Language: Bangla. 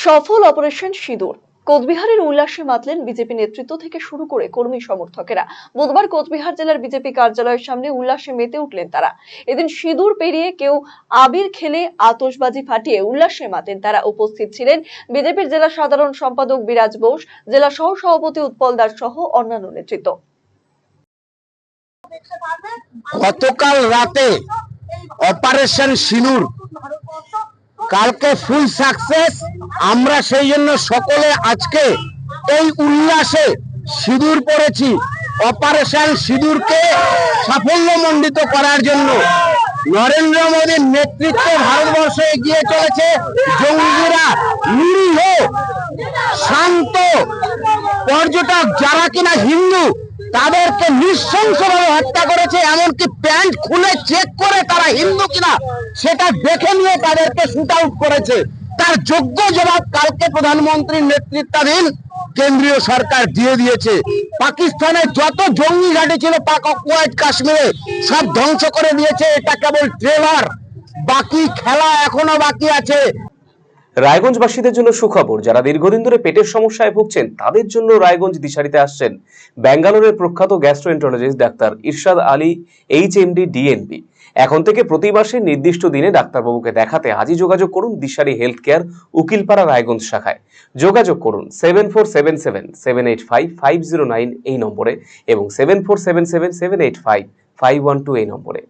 সফল অপারেশন সিঁদুর। কোচবিহারের উল্লাসে মাতলেন বিজেপি নেতৃত্ব থেকে শুরু করে কর্মী সমর্থকেরা। বুধবার কোচবিহার জেলার বিজেপি কার্যালয়ের সামনে উল্লাসে মেতে উঠলেন তারা। এদিন সিঁদুর পেরিয়ে কেউ আবির খেলে আতশবাজি ফাটিয়ে উল্লাসে মাতেন তারা। উপস্থিত ছিলেন বিজেপির জেলা সাধারণ সম্পাদক বিরাজ বোস, জেলা সহ সভাপতি উৎপল দাস সহ অন্যান্য নেতৃত্ব। গতকাল রাতে অপারেশন সিঁদুর, কালকে ফুল সাকসেস। আমরা সেই জন্য সকলে আজকে এই উল্লাসে সিঁদুর পড়েছি। অপারেশন সিঁদুরকে সাফল্যমণ্ডিত করার জন্য নরেন্দ্র মোদীর নেতৃত্বে ভারতবর্ষে এগিয়ে চলেছে। জঙ্গিরা নিরীহ শান্ত পর্যটক যারা কিনা হিন্দু, তাদেরকে নৃশংসভাবে হত্যা করেছে। এমনকি প্যান্ট খুলে চেক করে তারা হিন্দু কিনা সেটা দেখে নিয়ে তাদেরকে শুট আউট করেছে। তার যোগ্য জবাব কালকে প্রধানমন্ত্রীর নেতৃত্বাধীন কেন্দ্রীয় সরকার দিয়ে দিয়েছে। পাকিস্তানে যত জঙ্গি ঘাঁটি ছিল পাক অকুপায়েড কাশ্মীরে সব ধ্বংস করে দিয়েছে। এটা কেবল ট্রেলার, বাকি খেলা এখনো বাকি আছে। রায়গঞ্জবাসীদের জন্য সুখবর। যারা দীর্ঘদিন ধরে পেটের সমস্যায় ভুগছেন তাদের জন্য রায়গঞ্জ দিশারিতে আসছেন ব্যাঙ্গালোরের প্রখ্যাত গ্যাস্ট্রোএন্টারোলজিস্ট ডাক্তার ইরশাদ আলী, HMD, DNB। এখন থেকে প্রতি মাসে নির্দিষ্ট দিনে ডাক্তারবাবুকে দেখাতে আজই যোগাযোগ করুন দিশারি হেলথ কেয়ার, উকিলপাড়া, রায়গঞ্জ শাখায়। যোগাযোগ করুন 7477785509 এই নম্বরে এবং 7477785512 এই নম্বরে।